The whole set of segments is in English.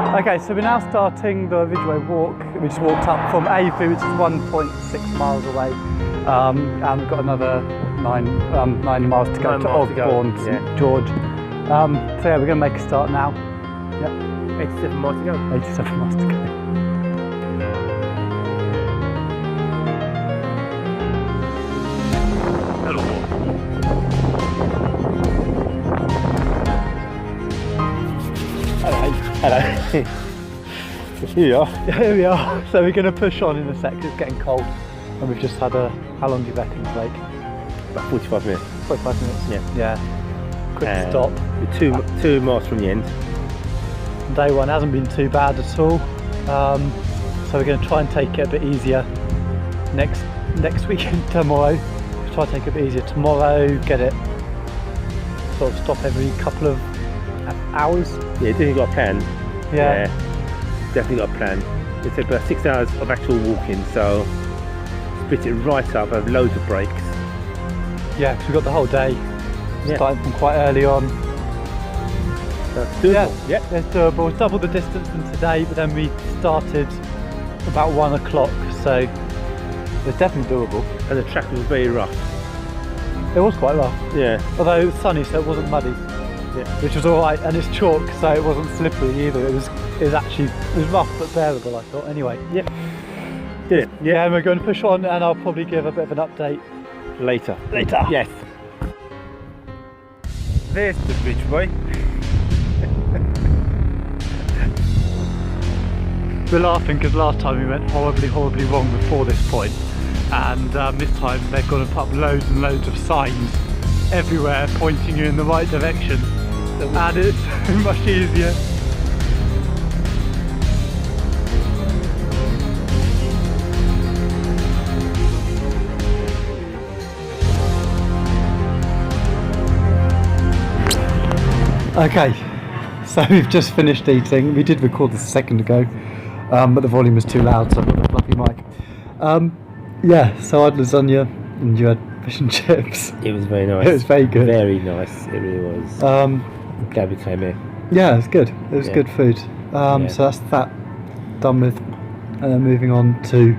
Okay, so we're now starting the Ridgeway walk. We just walked up from Ivinghoe, which is 1.6 miles away, and we've got another 9 miles to go to Osborne, St George. So yeah, we're going to make a start now. Yep. 87 miles to go. 87 miles to go. Hello. Here we are. Here we are. So we're going to push on in a sec. It's getting cold, and we've just had a. How long do you reckon, Blake? About 45 minutes. 45 minutes. Yeah. Yeah. Quick stop. We're 2 miles from the end. Day one hasn't been too bad at all. So we're going to try and take it a bit easier next weekend. Tomorrow, try and take it a bit easier tomorrow. Get it. Sort of stop every couple of hours. Yeah, definitely got a plan. Yeah. Definitely got a plan. It's about 6 hours of actual walking, so split it right up, have loads of breaks. Yeah, because we've got the whole day, starting from quite early on. So it's doable. Yeah, it's doable. It's double the distance than today, but then we started about 1 o'clock, so it's definitely doable. And the track was very rough. It was quite rough. Yeah. Although it was sunny, so it wasn't muddy. Yeah. Which was alright, and it's chalk, so it wasn't slippery either. It was rough but bearable, I thought. Anyway, yeah, did it? Yeah, and we're going to push on, and I'll probably give a bit of an update later. Yes. There's the Ridgeway. We're laughing because last time we went horribly wrong before this point, and this time they've got to put up loads and loads of signs everywhere pointing you in the right direction, and it's so much easier. Okay, so we've just finished eating. We did record this a second ago, but the volume was too loud, so I've got the fluffy mic. Yeah, so I had lasagna and you had fish and chips. It was very nice. It was very good. Very nice, it really was. I'm glad we came here. Yeah, it was good. It was good food. So that's that done with, and then moving on to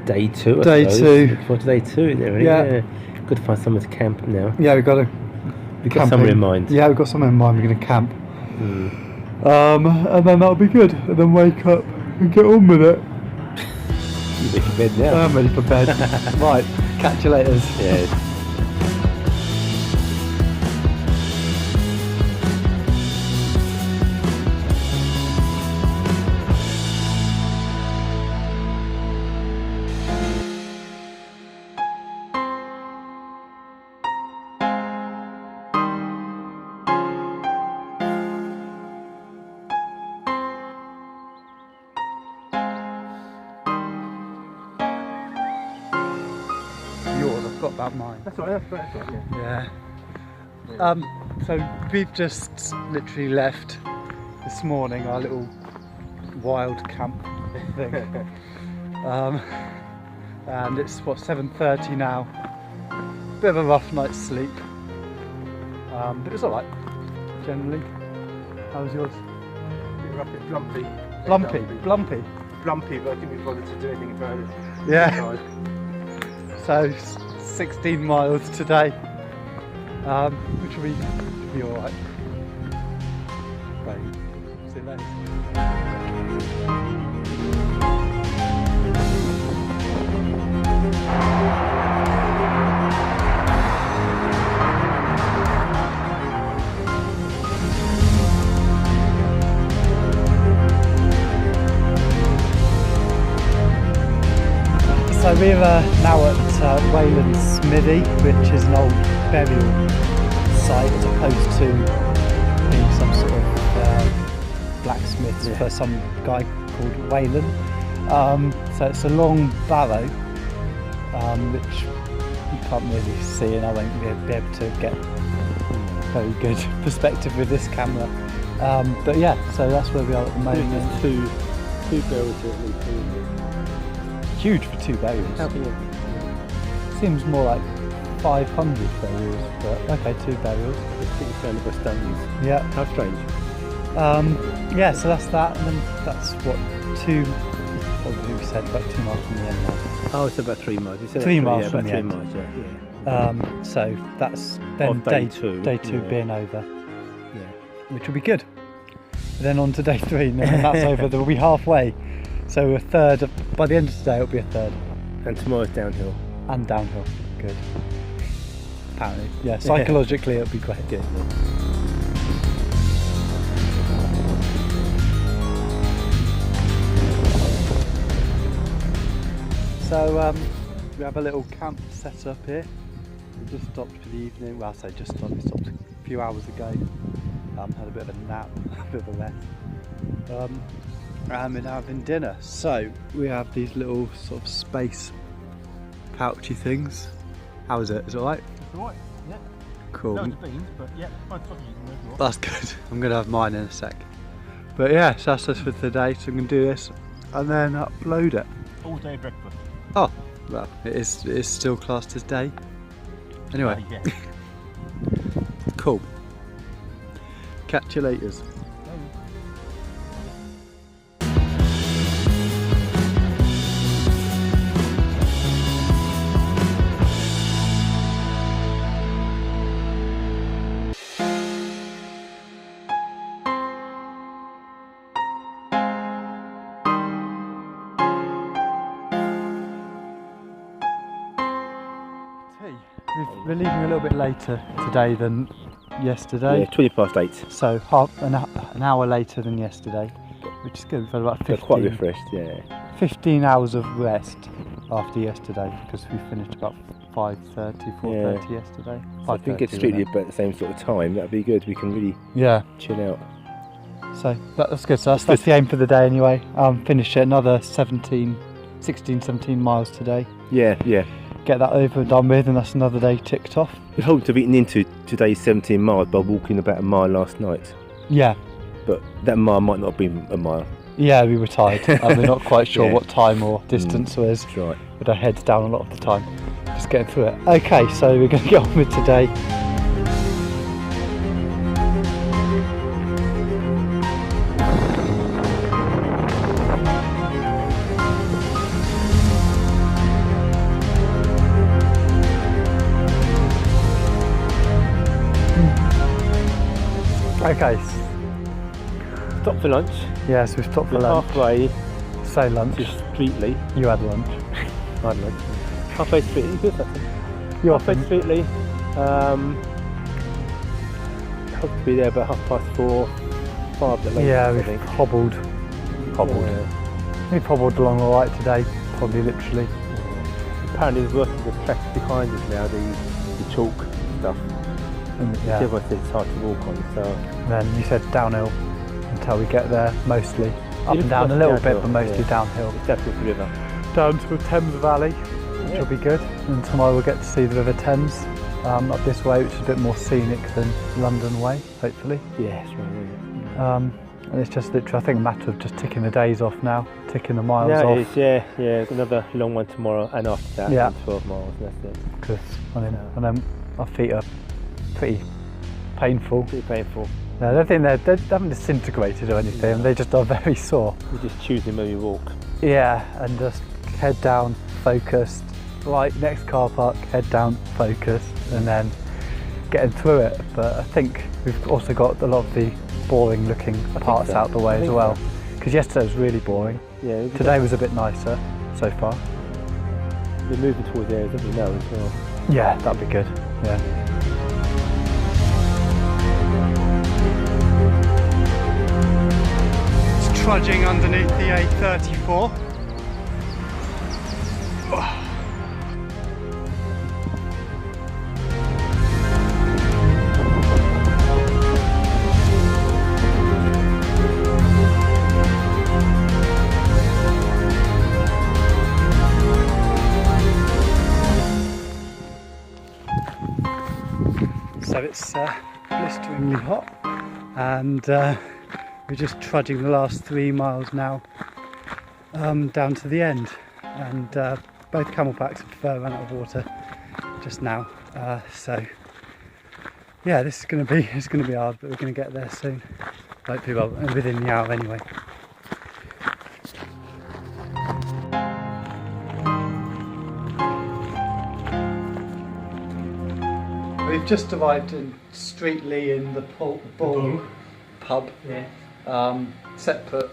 day 2. Day 2. Looking forward to day 2. Yeah. Good to find somewhere to camp now. Yeah, we've got somewhere in mind. Yeah, we've got somewhere in mind. We're going to camp. And then that'll be good. And then wake up and get on with it. You're ready for bed now. I'm ready for bed. Right, catch you later. Yeah. Yours, I've got about mine. That's all right, Yeah. So we've just literally left this morning our little wild camp thing. And it's 7:30 now. Bit of a rough night's sleep. But it's alright, generally. How was yours? A bit rough, a bit lumpy. Blumpy. But I didn't really bother to do anything about it. Yeah. So 16 miles today, which will be alright. Right, see you later. So we're now at Wayland's Smithy, which is an old burial site as opposed to being some sort of blacksmith for some guy called Wayland. So it's a long barrow, which you can't really see, and I won't be able to get very good perspective with this camera. But yeah, so that's where we are at the moment. There's two barrels at least. Huge for 2 burials. Seems more like 500 burials, but okay, 2 burials. It's pretty surrounded by stones. Yeah. How strange. Yeah, so that's that, and then that's what we said, about 2 miles from the end now. Oh, it's about 3 miles. You said 3 miles yeah, from about the 3 end. miles, yeah. So that's then Of day two, day two yeah. being over, Yeah. which will be good. Then on to day 3, and then that's over. We'll be halfway. So a third. By the end of today, it'll be a third. And tomorrow's downhill. And downhill. Good. Apparently, yeah. Psychologically, it'll be great. Good. So we have a little camp set up here. We just stopped for the evening. Well, I say just stopped. We stopped a few hours ago. Had a bit of a nap, a bit of a rest. And we're now having dinner. So we have these little sort of space pouchy things. How is it? Is it alright? It's alright, yeah. Cool. No, it's beans, but yeah, fine sausages in there if you want. That's good. I'm going to have mine in a sec. But yeah, so that's us for today. So I'm going to do this and then upload it. All day breakfast. Oh, well, it is still classed as day. Anyway, Yeah. cool. Catch you later. We're leaving a little bit later today than yesterday. Yeah, 20 past 8. So half an hour later than yesterday, which is good. We've had about They're quite refreshed, yeah. 15 hours of rest after yesterday, because we finished about 5:30, 4:30 yesterday. So if we can get strictly about the same sort of time, that'd be good. We can really chill out. So that's good. So that's the aim for the day anyway. Finish it another 16, 17 miles today. Yeah. Get that over and done with, and that's another day ticked off. We hoped to have eaten into today's 17 miles by walking about a mile last night. Yeah. But that mile might not have been a mile. Yeah, we were tired and we're not quite sure what time or distance was. That's right. With our heads down a lot of the time. Just getting through it. Okay, so we're going to get on with today. Okay. Stop for lunch. Yes, we've stopped for lunch. Halfway Say lunch. to Streetley. You had lunch. I had lunch. Halfway to Streetley. Good, that's it. You're Halfway to Streetley. Hope to be there about 4:30, 5 at the latest, Yeah, I we've think. hobbled. Yeah. We've hobbled along alright today, probably literally. Apparently there's working the tracks behind us now, the chalk stuff. Yeah. Everyone says it's hard to walk on, so... Then you said downhill until we get there, mostly. Up and down a little bit, but mostly downhill. It's definitely the river. Down to the Thames Valley, which will be good. And tomorrow we'll get to see the River Thames up this way, which is a bit more scenic than London way, hopefully. Yeah, it's really And it's just literally, I think, a matter of just ticking the days off now, ticking the miles yeah, off. it is, yeah. Another long one tomorrow, and after that, Yeah. 12 miles, and that's it. Because and then our feet are pretty painful. Pretty painful. No, I don't think they haven't disintegrated or anything. No. They just are very sore. You're just choosing where you walk. Yeah, and just head down, focused. Right, next car park, head down, focused, and then getting through it. But I think we've also got a lot of the boring looking parts out the way as well. Because yesterday was really boring. Yeah. Today was a bit nicer so far. We're moving towards areas that we know as well. Yeah, that'd be good. Yeah. It's trudging underneath the A34. So it's blisteringly hot, and we're just trudging the last 3 miles now down to the end, and both camelbacks have run out of water just now. So yeah, it's going to be hard, but we're going to get there soon. Hopefully, well, within the hour anyway. We've just arrived in Streetley in the Bull pub. Yeah. Separate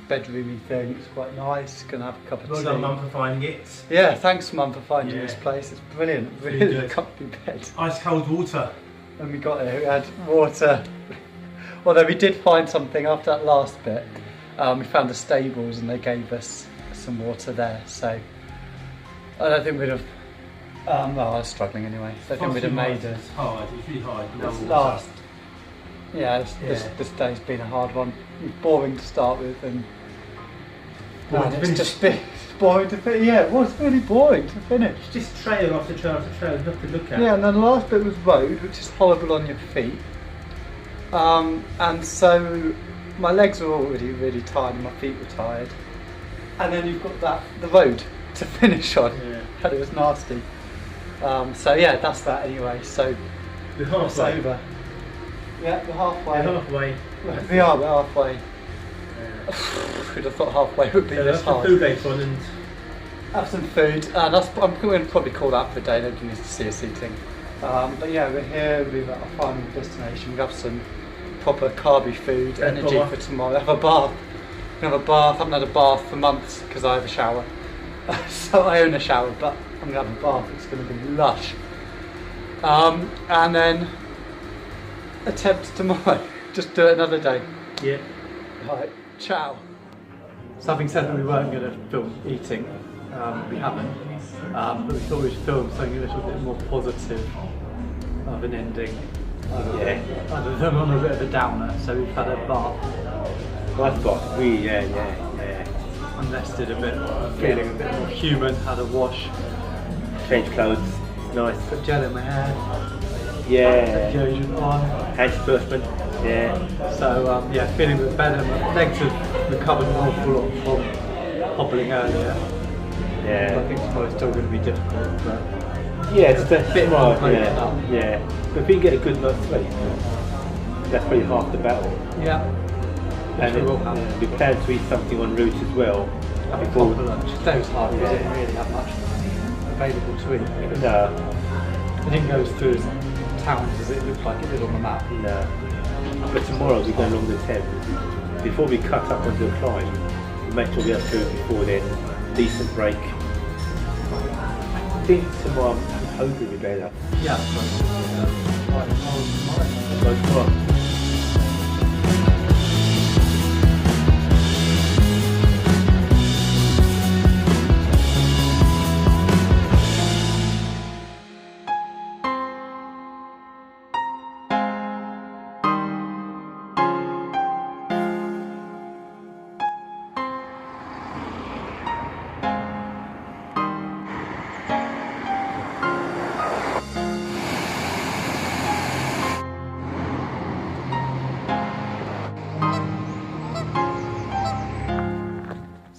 bedroomy thing. It's quite nice. Gonna have a cup of tea. Well done, Mum, for finding it. Yeah, thanks, Mum, for finding Yeah. this place. It's brilliant. Really Really good. comfy bed. Ice cold water. When we got here, we had water. Although we did find something after that last bit. We found the stables and they gave us some water there. So I don't think we'd have. Well, I was struggling anyway. So I think we'd have made it. It's hard. It's really hard. This last. Yeah, this day's been a hard one. It's boring to start with, and it's just been boring to finish. Yeah, it was really boring to finish. Just trail after trail after trail, nothing to look at. Yeah, and then the last bit was road, which is horrible on your feet. And so my legs were already really tired and my feet were tired. And then you've got the road to finish on. Yeah. And it was nasty. So yeah, that's that anyway. So We're it's halfway. over. Yeah, we're halfway. We're halfway. We're halfway. Who'd have thought halfway would be So this that's the hard. food later on, and Have some food, and I'm going to probably call that for a day. Nobody needs to see us eating. But yeah, we're here. We've got our final destination. We have some proper carby food, Yeah, energy proper. for tomorrow. Have a bath. We have a bath. I haven't had a bath for months because I have a shower. So I own a shower, but I'm going to have a bath. It's going to be lush. And then attempt tomorrow. Just do it another day. yeah. Right, ciao. So having said that we weren't going to film eating, we haven't, but we thought we'd film something a little bit more positive of an ending, other than on a bit of a downer. So we've had a bath, Nice box. Yeah. and rested a bit, feeling a bit more human, had a wash, Change clothes. Nice. put gel in my hair, Yeah. deodorant on. Antiperspirant. Yeah. So yeah, feeling a bit better. My legs have recovered an awful lot from hobbling earlier. I Yeah. think tomorrow's still going to be difficult, but Yeah, it's a bit more more. broken up. Yeah. But if you get a good night's sleep, that's probably half the battle. yeah. And we will have. we plan to eat something en route as well. Have a Before- proper lunch. Today was hard because it didn't really have much available to eat. No. It didn't go as through as towns as it looked like it did on the map. No. But tomorrow we're going along the Thames. Before we cut up onto the climb, we make sure we have food before then. Decent break. I think tomorrow I'm hoping we're better. Yeah, But tomorrow.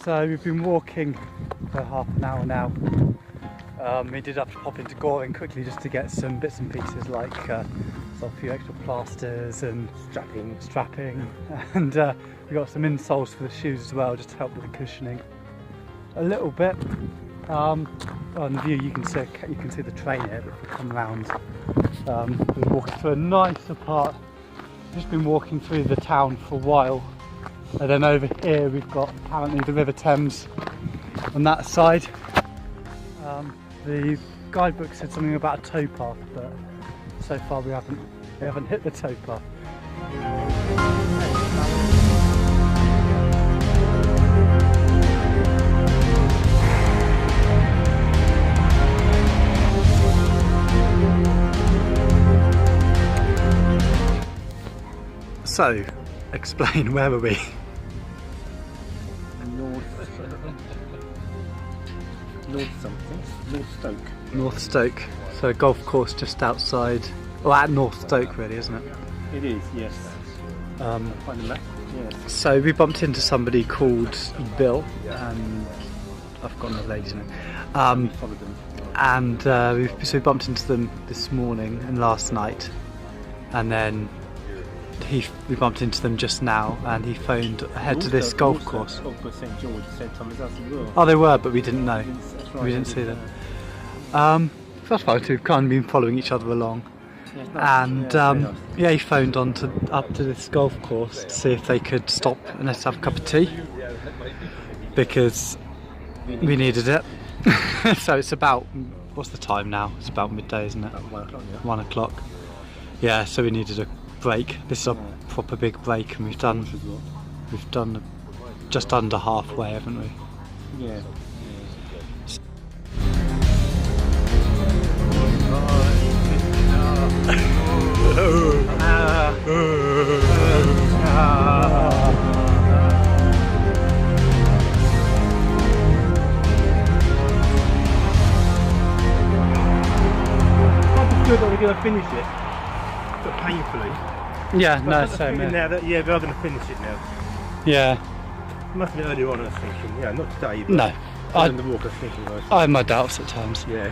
So we've been walking for half an hour now. We did have to pop into Goring quickly just to get some bits and pieces like a few extra plasters and strapping, and we got some insoles for the shoes as well, just to help with the cushioning a little bit. On the view you can see the train here, but if we come round, we're walking through a nicer part. We've just been walking through the town for a while. And then over here we've got apparently the River Thames on that side. The guidebook said something about a towpath, but so far we haven't hit the towpath. So, explain, where were we? North Stoke. North Stoke. So a golf course just outside, well at North Stoke really, isn't it? It is, yes. Um, Find the map. Yes. so we bumped into somebody called Bill, and I've forgotten the lady's name. Followed them. And we bumped into them this morning and last night, and then we bumped into them just now, and he phoned ahead to this golf course. St George said Thomas as well. Oh, they were, but we didn't know. That's right, We didn't see them. That's fine too. We've kind of been following each other along. And yeah, he phoned up to this golf course to see if they could stop and let's have a cup of tea, because we needed it. So it's about, what's the time now? It's about midday, isn't it? About 1 o'clock, yeah. 1 o'clock. Yeah, so we needed a break. This is a proper big break, and we've done just under halfway, haven't we? Yeah. Good that we're going to finish it, but painfully. Yeah, But no, I've got the same. feeling Yeah. now that, yeah, we are going to finish it now. Yeah, It must have been earlier on, I was thinking. Yeah, not today, but no, on the walk, I was thinking. I have my doubts at times. Yeah.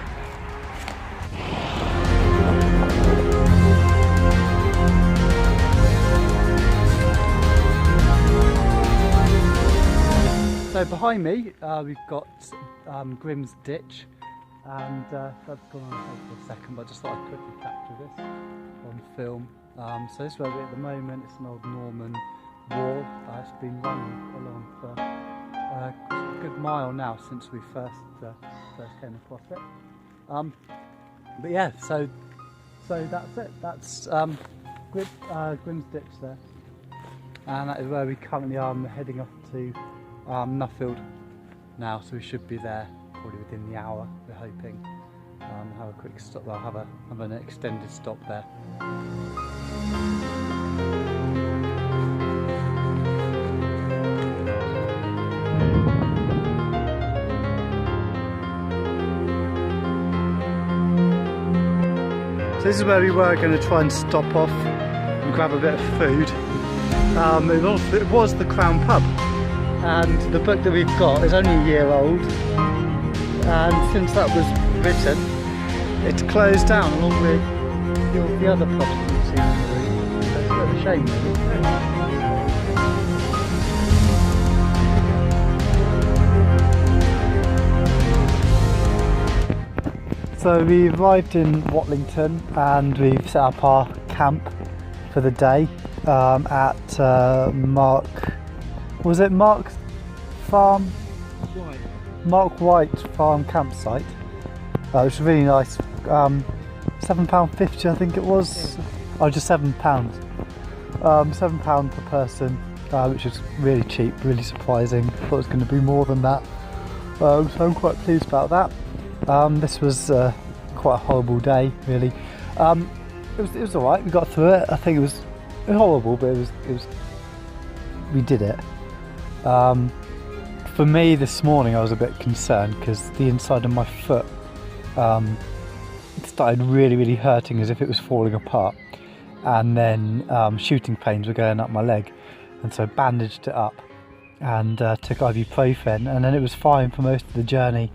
So behind me, we've got Grimm's Ditch, and that's gone on hold for a second, but I just thought I'd quickly capture this on film. So this is where we're at the moment. It's an old Norman wall. It's been running along for a good mile now since we first came across it. But yeah, so that's it. That's Grimm's Ditch there, and that is where we currently are. We're heading off to Nuffield now, so we should be there probably within the hour, we're hoping. Have a quick stop. I'll have an extended stop there. So this is where we were going to try and stop off and grab a bit of food. It was the Crown Pub, and the book that we've got is only a year old, and since that was written, it's closed down along with the other pubs that we've seen. So it's a bit of a shame, really. So we arrived in Watlington and we've set up our camp for the day at Mark's Farm? Mark White Farm campsite, which was really nice. £7.50 I think it was. Oh, just £7. £7 per person, which is really cheap, really surprising. I thought it was going to be more than that. So I'm quite pleased about that. This was quite a horrible day, really. It was all right. We got through it. I think it was horrible, but it was. We did it. For me, this morning I was a bit concerned because the inside of my foot started really hurting, as if it was falling apart, and then shooting pains were going up my leg, and so I bandaged it up and took ibuprofen, and then it was fine for most of the journey.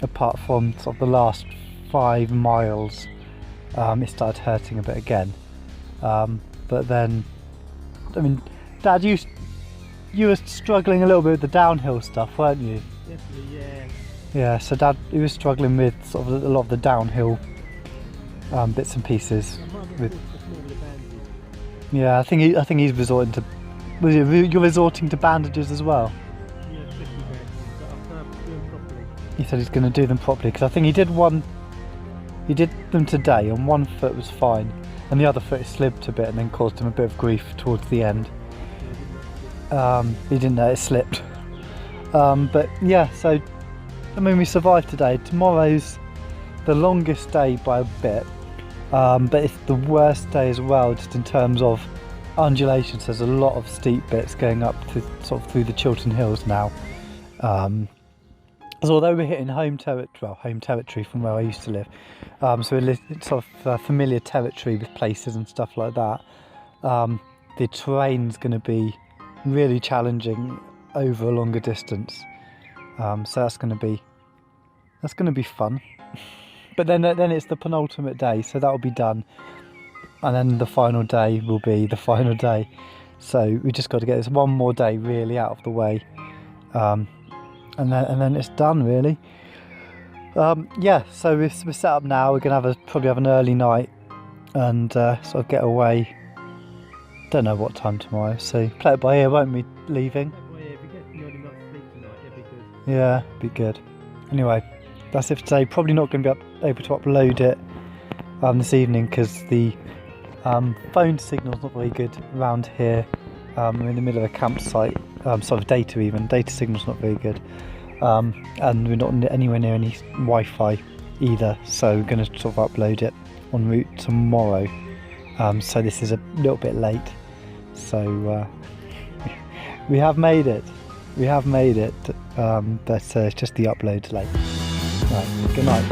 Apart from sort of the last 5 miles, it started hurting a bit again. But then, I mean, Dad, you were struggling a little bit with the downhill stuff, weren't you? Definitely, yeah. Yeah, so Dad, he was struggling with sort of a lot of the downhill bits and pieces. Yeah, I think he's resorting to. You're resorting to bandages as well. Yeah, especially bandages, but I'll do them properly. He said he's going to do them properly, because I think he did them today, and one foot was fine, and the other foot slipped a bit and then caused him a bit of grief towards the end. He didn't know it slipped. But yeah, so I mean, we survived today. Tomorrow's the longest day by a bit, but it's the worst day as well, just in terms of undulations. There's a lot of steep bits going up to sort of through the Chiltern Hills now. So although we're hitting home territory from where I used to live, so we're sort of familiar territory with places and stuff like that. The terrain's going to be really challenging over a longer distance, so that's going to be fun. But then it's the penultimate day, so that'll be done. and then the final day will be the final day. So we just got to get this one more day really out of the way, and then it's done really. Yeah, so we're set up now. We're gonna probably have an early night and sort of get away. Don't know what time tomorrow, so play it by ear, won't we? Leaving. Well, yeah, if we get nearly enough sleep tonight, it'd be good. Yeah, be good. Anyway, that's it for today. Probably not going to be able to upload it this evening because the phone signal's not very good around here. We're in the middle of a campsite, sort of data signal's not very good, and we're not anywhere near any Wi-Fi either. So we're going to sort of upload it en route tomorrow. So this is a little bit late. So we have made it. But it's just the upload's late. Right, good night.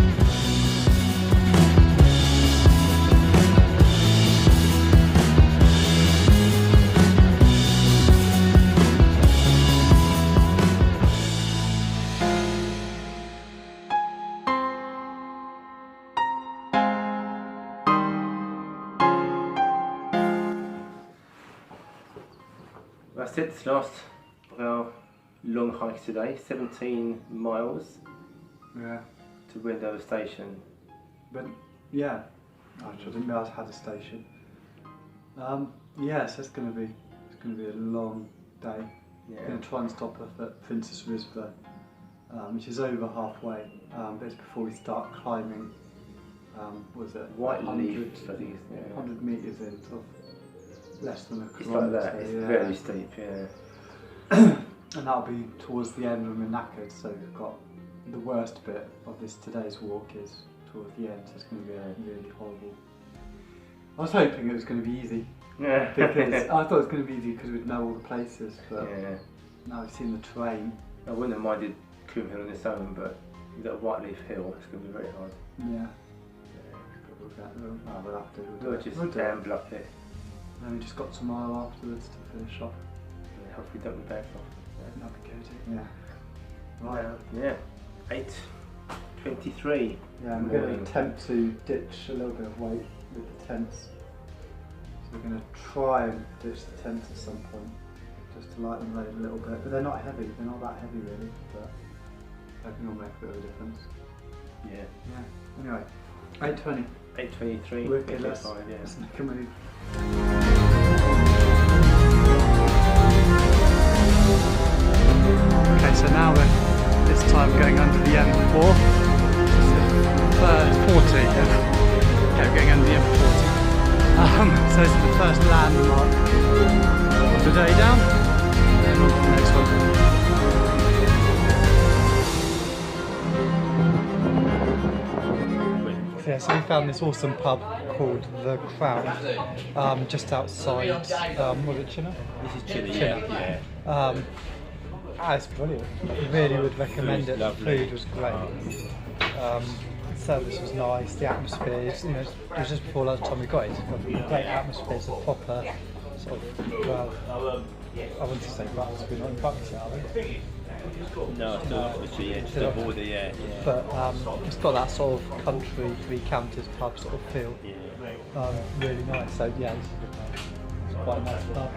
That's it, it's last of our long hikes today, 17 miles Yeah, to Wendover Station. but yeah, I didn't realise I had a station. Yeah, so it's gonna be a long day. Yeah. I'm gonna try and stop off at Princess Risborough, which is over halfway, but it's before we start climbing. What was it? White 100, leaf, I think it's 100 metres in, sort of less than a It's like kilometre. that, it's yeah. very steep, yeah. And that'll be towards the end when we're knackered, so we've got the worst bit of today's walk is towards the end, so it's going to be really horrible. I was hoping it was going to be easy, Yeah. because I thought it was going to be easy because we'd know all the places, but Yeah. now we've seen the terrain. I wouldn't have minded Coombe Hill on its own, but with that Whiteleaf Hill, it's going to be very hard. Yeah. We'll have to. We'll just do it. amble up there. And then we just got tomorrow afterwards to finish off. Yeah, hopefully don't be back off. That'd be good. Yeah. Right. Yeah. 8:23. Yeah, I'm going to attempt to ditch a little bit of weight with the tents. So we're going to try and ditch the tents at some point, just to lighten the load a little bit. But they're not heavy, they're not that heavy really, but I think it'll make a bit of a difference. Yeah. Yeah. Anyway, 8:20. 8:23. Wicked, let's yeah. make a move. Okay, so now we're this time going under the M4. 40, yeah. Okay, we're going under the M40. So this is the first landmark of the day down, and on to the next one. Yeah, so we found this awesome pub called The Crown, just outside, was it Chinner? This is chilly, Chinner. It's brilliant. Really would recommend it. The food was great. Service was nice. The atmosphere, it was just before lunchtime we got it. It's got a great atmosphere. It's a proper sort of, well, I wouldn't say Bucks. We're not in Bucks yet, are we? No, obviously, just a border, yeah. But it's got that sort of country, three counties pub sort of feel. Really nice. So yeah, this is a good night. It's quite a nice pub.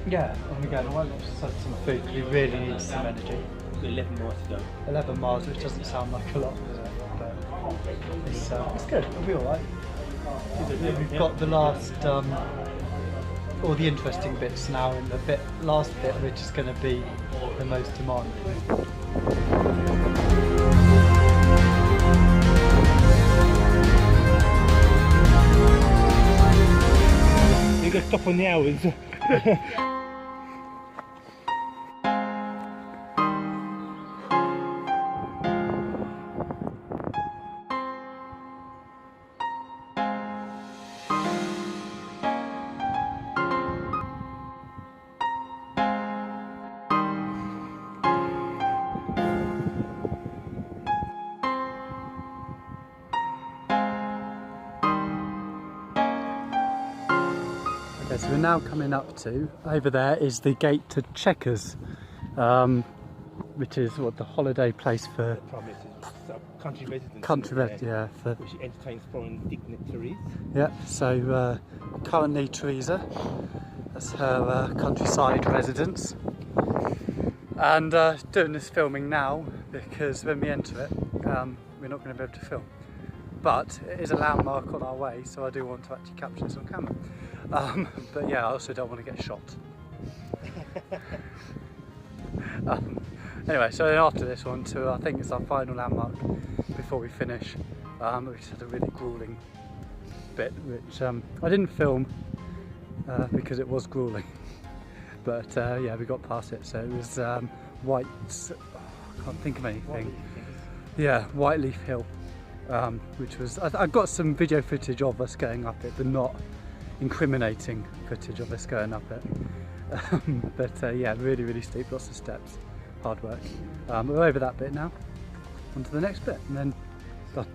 Yeah, and we're going away. Let's have some food because we really need some energy. 11 miles to go. 11 miles, which doesn't sound like a lot, does it? But it's good. It'll be all right. We've got the last, all the interesting bits now, and the last bit, which is going to be the most demanding. You got to stop on the hours. Okay, so we're now coming up to, over there is the gate to Chequers, which is what the holiday place for country residence. Country there, resident, yeah. Which entertains foreign dignitaries. Yeah, so currently Teresa, that's her countryside residence. And doing this filming now because when we enter it, we're not going to be able to film. But it is a landmark on our way, so I do want to actually capture this on camera. But yeah, I also don't want to get shot. Anyway, so after this one, to I think it's our final landmark before we finish. We just had a really grueling bit, which I didn't film because it was grueling. But yeah, we got past it. So it was White. I can't think of anything. Yeah, Whiteleaf Hill, which was. I got some video footage of us going up it, but not incriminating footage of us going up it. But yeah, really, really steep, lots of steps, hard work. We're over that bit now. On to the next bit, and then done.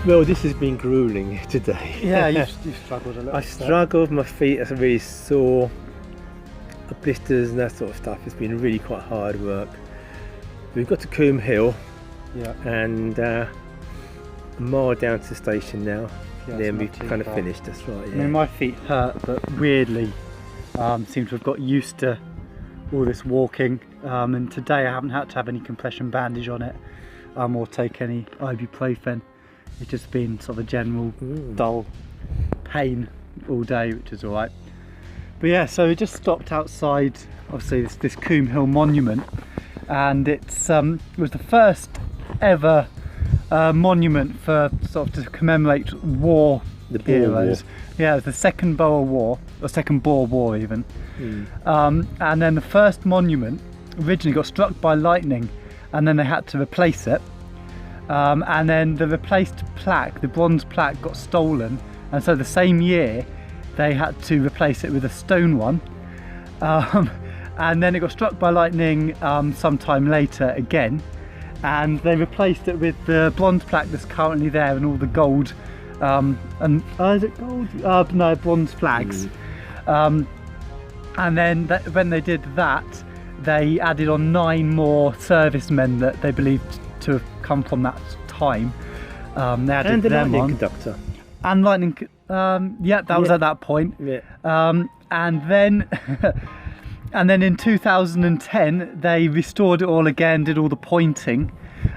Well, this has been grueling today. Yeah, you've struggled a little. I struggled, my feet are really sore, the blisters and that sort of stuff. It's been really quite hard work. We've got to Combe Hill, Yeah. and a mile down to the station now. Yeah, Then it's we've not too kind of far. finished, that's right. I Yeah. mean, my feet hurt, but weirdly seem to have got used to all this walking. And today I haven't had to have any compression bandage on it or take any ibuprofen. It's just been sort of a general dull pain all day, which is all right. But yeah, so we just stopped outside, obviously, this Combe Hill monument, and it was the first ever monument for sort of to commemorate war The Boer heroes. War. Yeah, it was the second Boer War, or second Boer War even. And then the first monument originally got struck by lightning, and then they had to replace it. And then the replaced plaque, the bronze plaque, got stolen, and so the same year they had to replace it with a stone one. And then it got struck by lightning sometime later again, and they replaced it with the bronze plaque that's currently there and all the gold is it gold? No, bronze flags. And then when they did that, they added on 9 more servicemen that they believed to have come from that time. They added And the them lightning on. conductor. And lightning, yeah, that was at that point. Yeah. And then and then in 2010 they restored it all again, did all the pointing,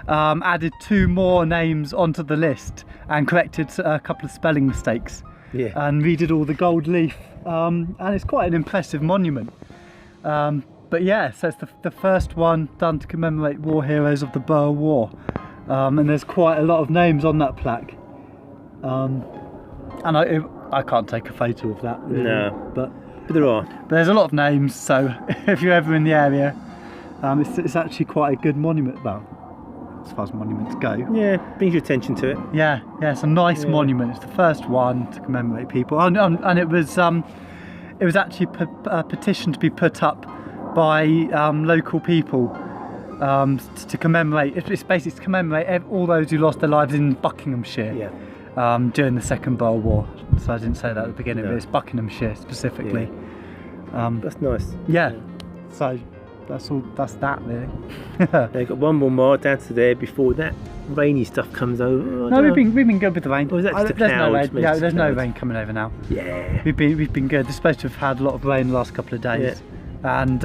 added 2 more names onto the list and corrected a couple of spelling mistakes. Yeah. And redid all the gold leaf, and it's quite an impressive monument. But yeah, so it's the first one done to commemorate war heroes of the Boer War, and there's quite a lot of names on that plaque. And I can't take a photo of that really, No. but there are. there's a lot of names, so if you're ever in the area, it's actually quite a good monument, well, as far as monuments go. Yeah, brings your attention to it. Yeah, it's a nice monument. It's the first one to commemorate people, and it was actually a petition to be put up by local people to commemorate. It's basically to commemorate all those who lost their lives in Buckinghamshire. Yeah. During the Second Boer War. So I didn't say that at the beginning, No. but it's Buckinghamshire specifically. That's nice. Yeah. So that's all. That's that really. They've got 1 more mile down to there before that rainy stuff comes over. Oh, No, we've been good with the rain. Or is that just the there's no clouds? rain. Maybe Yeah, it's there's the no clouds. rain coming over now. Yeah. We've been good. We're supposed to have had a lot of rain the last couple of days, and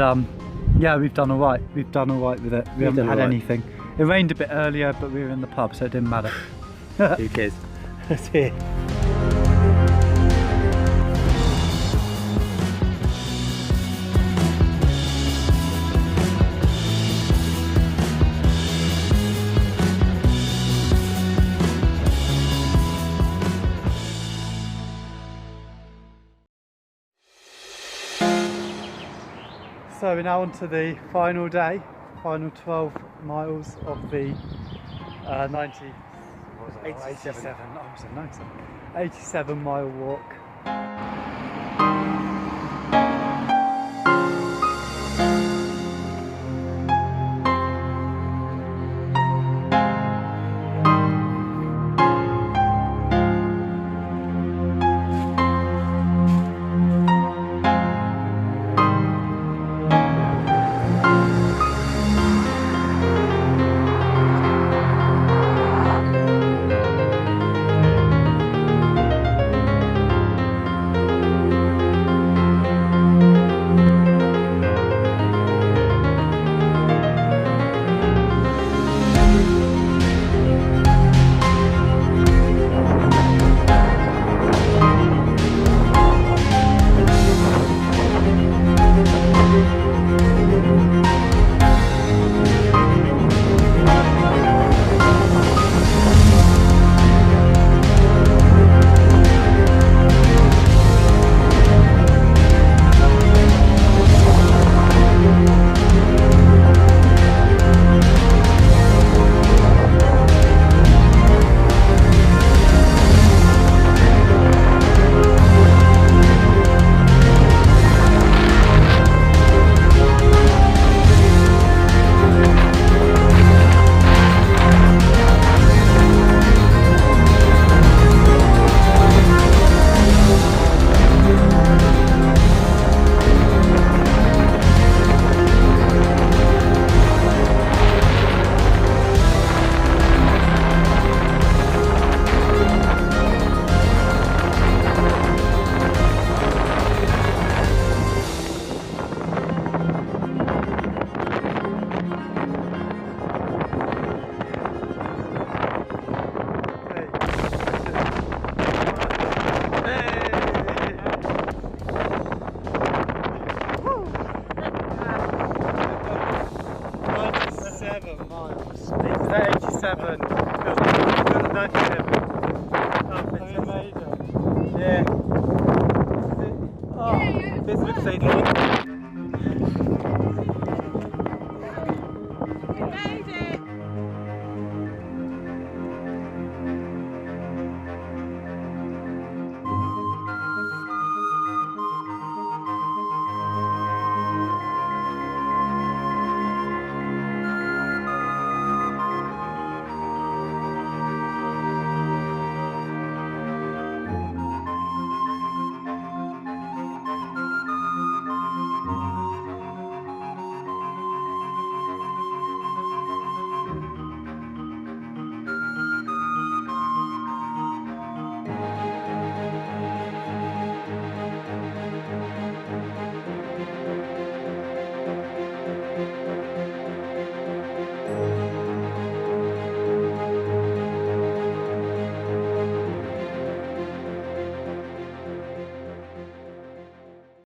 yeah, we've done all right. We've done all right with it. We haven't done had all right. anything. It rained a bit earlier, but we were in the pub, so it didn't matter. Who cares? That's it. So we're now on to the final day, final 12 miles of the 87 mile walk. 87 miles. Is that 87? Good. 97. We made it. Yeah. Oh, this looks so